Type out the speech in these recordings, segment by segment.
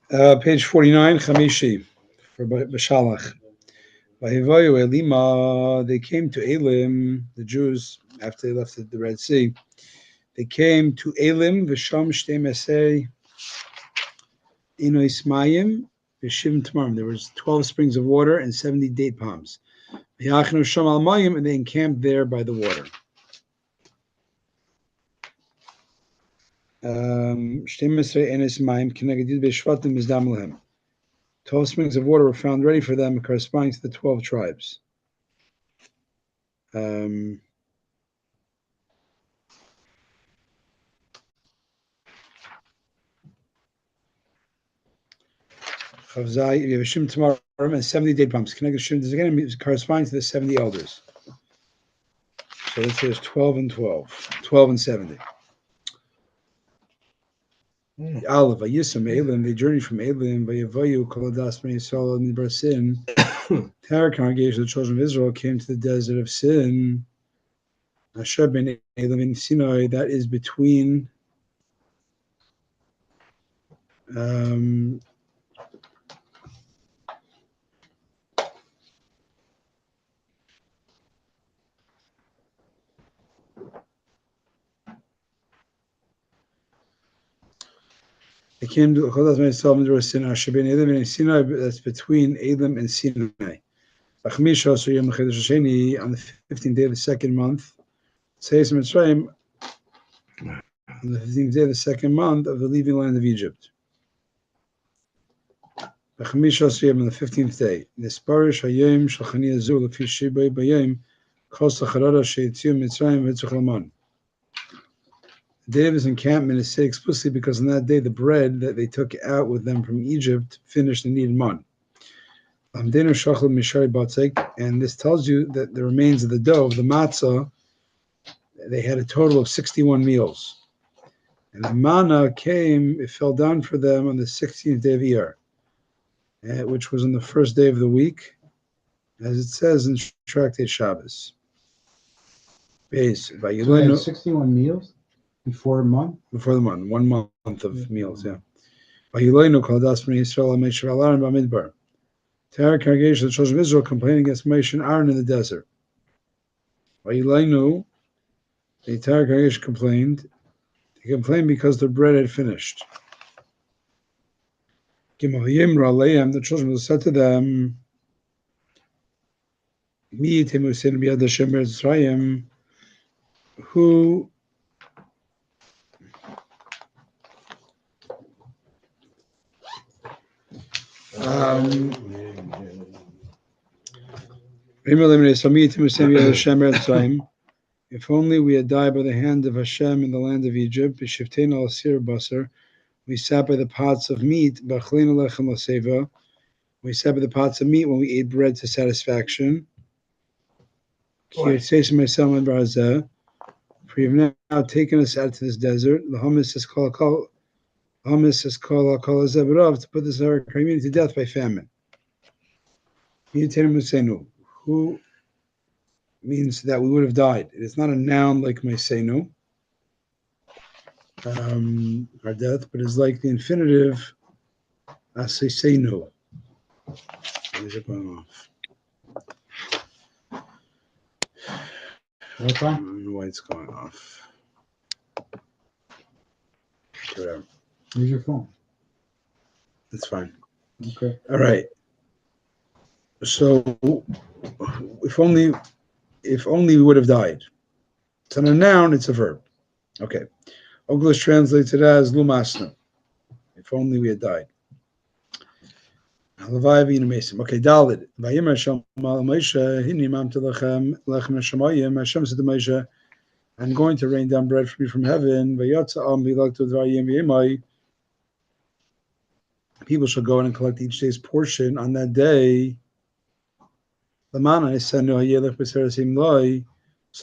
Page 49, Chamishi, for Bashalach. Vahivayu Elima, they came to Elim, the Jews, after they left the Red Sea. They came to Elim, Visham Shtem Esei, Inois Mayim, Vishim Tamarim. There was 12 springs of water and 70 date palms. V'yachnu Sham Al Mayim, and they encamped there by the water. Shtem Esei Enis Mayim, Kenegedid Beshvatim Mizdam Lehem. 12 springs of water were found ready for them, corresponding to the 12 tribes. V'yavashim Tamarim and 70 date palms. Connected Shim, this again corresponding to the 70 elders. So it says 12 and 12, 12 and 70. Aleph, Vayisam Elim, they journeyed from Elim, Vayavayu, Koladas, Yisrael, and Midbar Sin. The entire congregation of the children of Israel came to the desert of Sin. Asher ben Elim in Sinai, that is between they came to Chodas Meisal Midbar Sin. Asher ben Elim in Sinai, that's between Elim and Sinai. On the 15th day of the second month, says Mitzrayim, on the 15th day of the second month of the leaving land of Egypt. On the 15th day, Nesparish Hayom Shalchani Azul Lefi Shibay Bayom Kos Lacharada Sheitziu Mitzrayim V'Tzuchlaman. The day of his encampment is said explicitly because on that day the bread that they took out with them from Egypt finished and needed man. And this tells you that the remains of the dough, of the matzah, they had a total of 61 meals. And the manna came, it fell down for them on the 16th day of Iyar, which was on the first day of the week, as it says in Tractate Shabbos. Base, so they had 61 meals before a month? Before the month, 1 month of meals, yeah. The entire congregation of the children of Israel complaining against Moshe and Aaron in the desert. The entire congregation complained. They complained because the bread had finished. The children will said to them, who if only we had died by the hand of Hashem in the land of Egypt, we sat by the pots of meat, we sat by the pots of meat when we ate bread to satisfaction. For you have now taken us out to this desert. The hummus is called to put this our community to death by famine. Who means that we would have died. It is not a noun like Meisenu, our death, but it's like the infinitive Asesenu. These are going off. Okay. I don't know why it's going off. Whatever. Use your phone. That's fine. Okay. All right. So, if only we would have died. It's not a noun, it's a verb. Okay. English translates it as Lumasna. If only we had died. Okay, Dalit. Hashem said to Moshe, I'm going to rain down bread for you from heaven. People shall go in and collect each day's portion on that day. So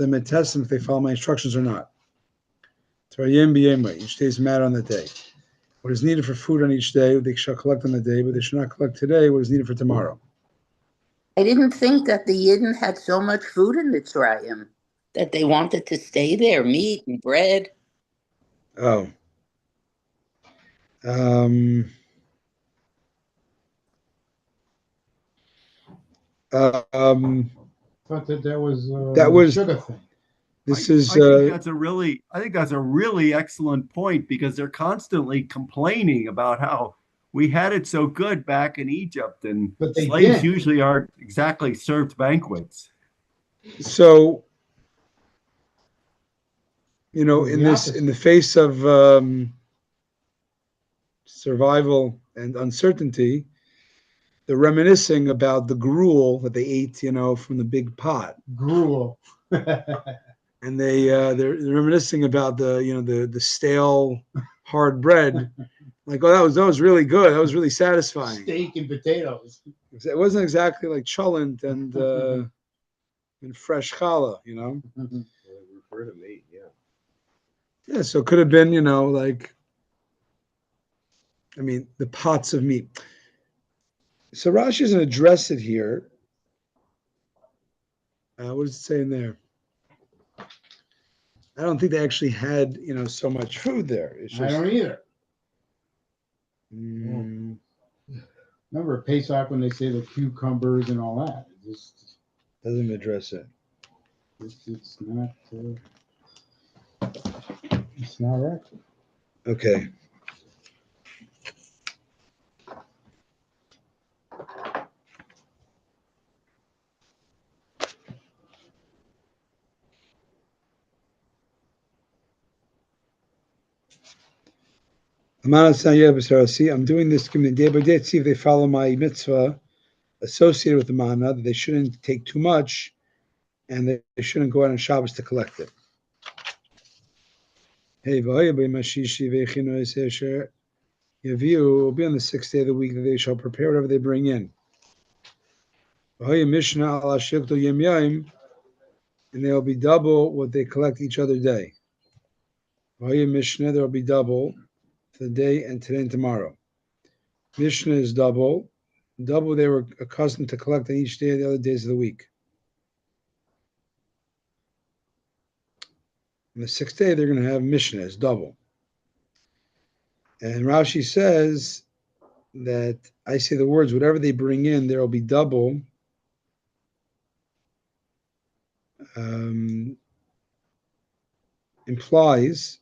they may test them if they follow my instructions or not. Each day is matter on that day. What is needed for food on each day, they shall collect on the day, but they shall not collect today what is needed for tomorrow. I didn't think that the Yidden had so much food in Mitzrayim that they wanted to stay there, meat and bread. Oh. Thought that was That was sugar thing. this is I think that's a really excellent point because they're constantly complaining about how we had it so good back in Egypt, and But they slaves didn't. usually aren't exactly served banquets. so in The this in opposite. the face of survival and uncertainty, they're reminiscing about the gruel that they ate, from the big pot, Gruel. and they're reminiscing about the stale hard bread. Like, oh, that was really good. That was really satisfying. Steak and potatoes. It wasn't exactly like cholent and fresh challah, Refer to meat, yeah. Yeah, so it could have been, the pots of meat. So Rashi doesn't address it here. What does it say in there? I don't think they actually had, so much food there. It's I just, don't either. Mm, Remember at Pesach when they say the cucumbers and all that? doesn't address it. It's not right. Okay. I'm doing this day by day to see if they follow my mitzvah associated with the manna, that they shouldn't take too much and they shouldn't go out on Shabbos to collect it. Hey, will be on the 6th day of the week that they shall prepare whatever they bring in. And there will be double what they collect each other day. There will be double for the day and today and tomorrow. Mishnah is double they were accustomed to collect on each day of the other days of the week. On the 6th day, they're going to have Mishnah as double. And Rashi says that I say the words, whatever they bring in, there will be double. Implies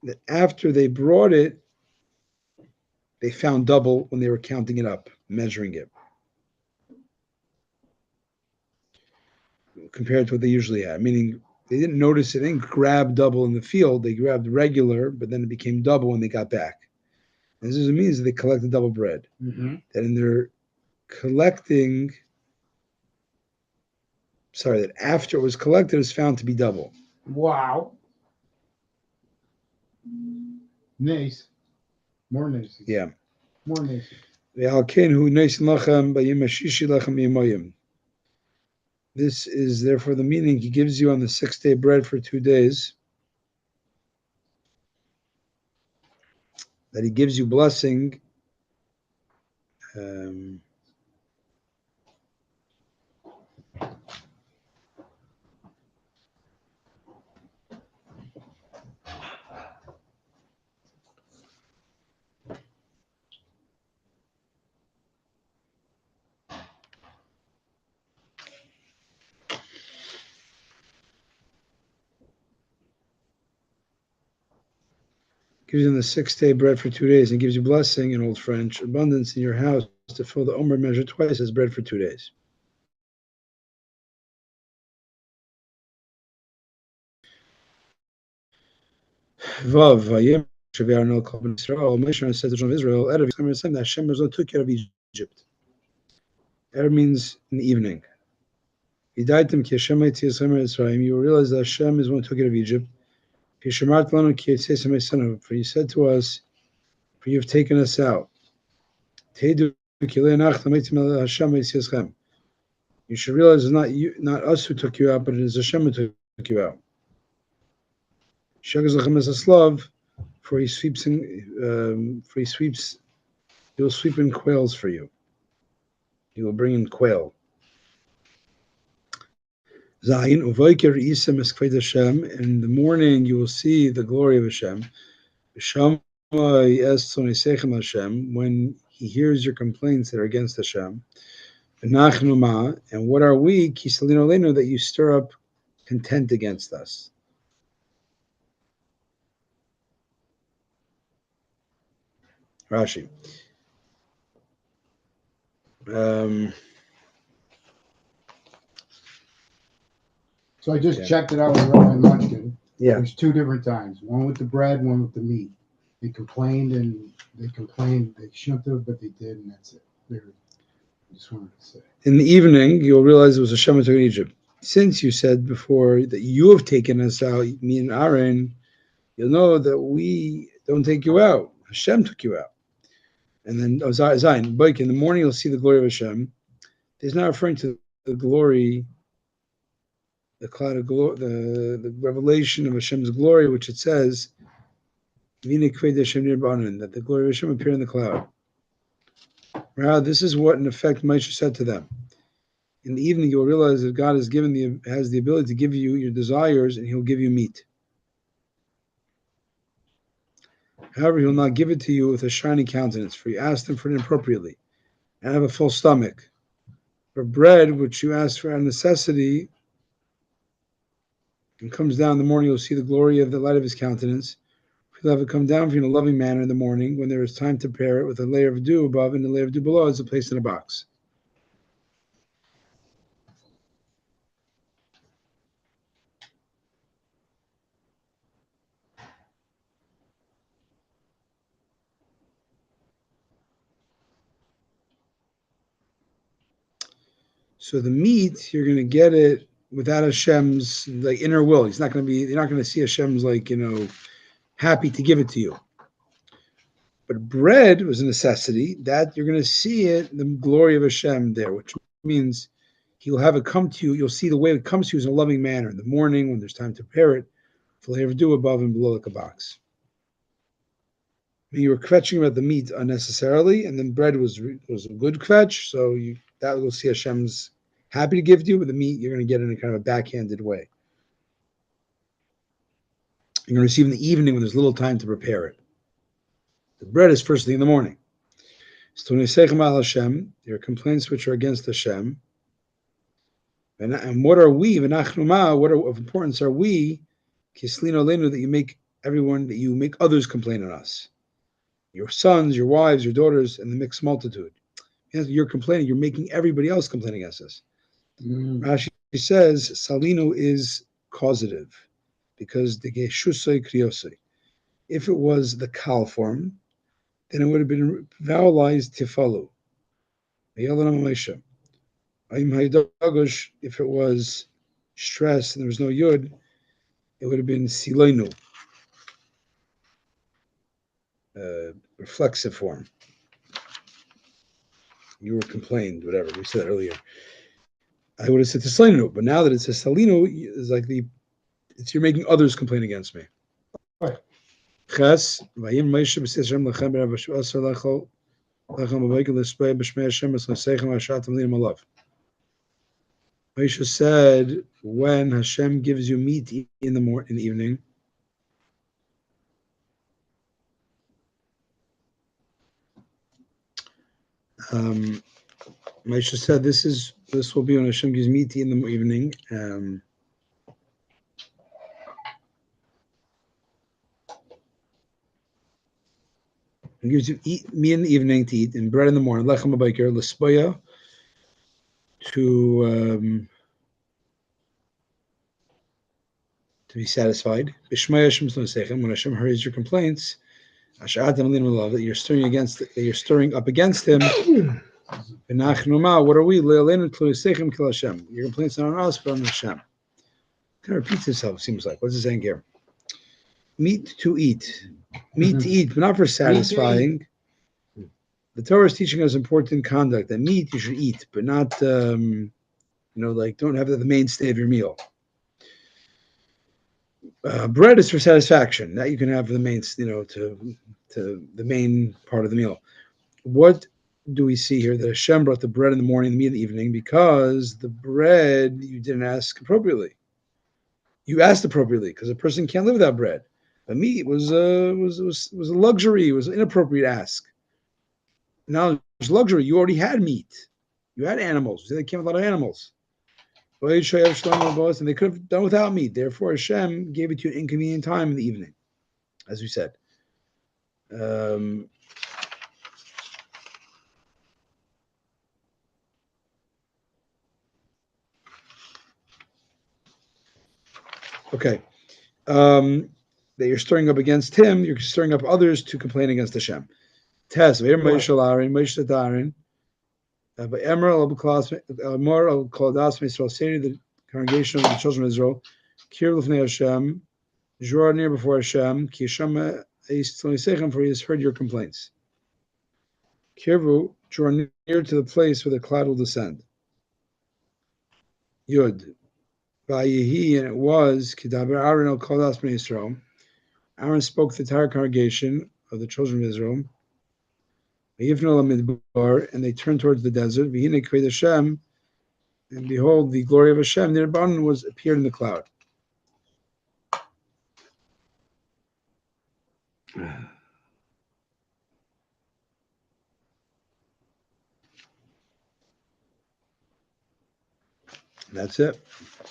that after they brought it, they found double when they were counting it up, measuring it, compared to what they usually had. Meaning they didn't notice it, they didn't grab double in the field. They grabbed regular, but then it became double when they got back. And this means that they collected double bread. Mm-hmm. That in their collecting, that after it was collected, it was found to be double. Wow. Nice. More nice. Yeah. More nice. This is therefore the meaning he gives you on the 6th day bread for 2 days. That he gives you blessing. Gives you on the 6th day bread for 2 days and gives you blessing in Old French, abundance in your house to fill the omer measure twice as bread for 2 days. Vav, Vayim, Shaviarno, Kolben Israel, Moshe said to the children of Israel, Erev Yisrael, that Hashem took care of Egypt. Erev means in the evening. You will realize that Hashem is one who took care of Egypt. For you said to us, for you have taken us out. You should realize it's not us who took you out, but it is Hashem who took you out. For he sweeps he will sweep in quails for you. He will bring in quail. In the morning you will see the glory of Hashem. When he hears your complaints that are against Hashem. V'nachnu ma, and what are we? Kisalino leno, that you stir up content against us. Rashi. So I just Yeah. checked it out with Rabbi Munchkin. Yeah. There's two different times. One with the bread, one with the meat. They complained, they shouldn't have, but they did, and that's it. I just wanted to say. In the evening, you'll realize it was Hashem who took in Egypt. Since you said before that you have taken us out, me and Aaron, you'll know that we don't take you out. Hashem took you out. And then Zayin, Baik, in the morning you'll see the glory of Hashem. He's not referring to the glory, the cloud of glory, the revelation of Hashem's glory, which it says, that the glory of Hashem appeared in the cloud. Now, this is what, in effect, Moshe said to them. In the evening, you'll realize that God has the ability to give you your desires, and He'll give you meat. However, He'll not give it to you with a shiny countenance, for you asked Him for it inappropriately, and have a full stomach. For bread, which you asked for out of necessity, and comes down in the morning, you'll see the glory of the light of His countenance. He'll have it come down for you in a loving manner in the morning, when there is time to prepare it with a layer of dew above, and a layer of dew below is placed in a box. So the meat, you're going to get it without Hashem's inner will. You're not going to see Hashem's happy to give it to you. But bread was a necessity that you're going to see it, the glory of Hashem there, which means He'll have it come to you. You'll see the way it comes to you is in a loving manner in the morning when there's time to prepare it, with a layer of dew above and below like a box. You were kvetching about the meat unnecessarily, and then bread was a good kvetch, so that will see Hashem's happy to give to you, but the meat you're going to get in a kind of a backhanded way. You're going to receive in the evening when there's little time to prepare it. The bread is first thing in the morning. Your complaints which are against Hashem. And what are we? What of importance are we? That you make others complain on us. Your sons, your wives, your daughters, and the mixed multitude. You're complaining. You're making everybody else complain against us. Rashi says Salino is causative because the Geshusai Kriyosai. If it was the Kal form, then it would have been vowelized Tifalu. If it was stress and there was no Yud, it would have been Siloinu, reflexive form. You were complained, whatever. We said that earlier. I would have said Tislainu, but now that it says Salino, it's like you're making others complain against me. Right. Ches, Vayim Moshe b'Sishem lechem b'Rabbi Asar lechol lechem b'Vaykel l'spei b'Shmei Hashem b'Sneseichem v'Ashatam li'im alav. Moshe said, when Hashem gives you meat in the evening, Moshe said, this will be when Hashem gives meat in the evening. He gives you meat in the evening to eat and bread in the morning. Lechem b'Vaykel l'spei to be satisfied. When Hashem hears your complaints, that you're stirring up against Him. What are we? Your complaints are on us, but on Hashem. Kind of repeats itself, seems like. What's it saying here? Meat to eat. Meat to eat, but not for satisfying. The Torah is teaching us important conduct. That meat you should eat, but not, don't have the mainstay of your meal. Bread is for satisfaction. That you can have the main, to the main part of the meal. What do we see here? That Hashem brought the bread in the morning, the meat in the evening, because the bread you didn't ask appropriately. You asked appropriately because a person can't live without bread. But meat was a luxury. It was an inappropriate ask. Now it's luxury. You already had meat. You had animals. You said they came with a lot of animals. And they could have done without meat. Therefore, Hashem gave it to you an inconvenient time in the evening, as we said. Okay. That you're stirring up against him, you're stirring up others to complain against Hashem. Test. But Emerald of Kladas Israel, say to the congregation of the children of Israel, Kir Lufnei Hashem, draw near before Hashem, Ki Hashem for he has heard your complaints. Kirvu, draw near to the place where the cloud will descend. Yud, Vayihi, and it was Kidaber Aaron al Kladas Israel. Aaron spoke to the entire congregation of the children of Israel. And they turned towards the desert. And behold, the glory of Hashem, the Rabban, was appeared in the cloud. That's it.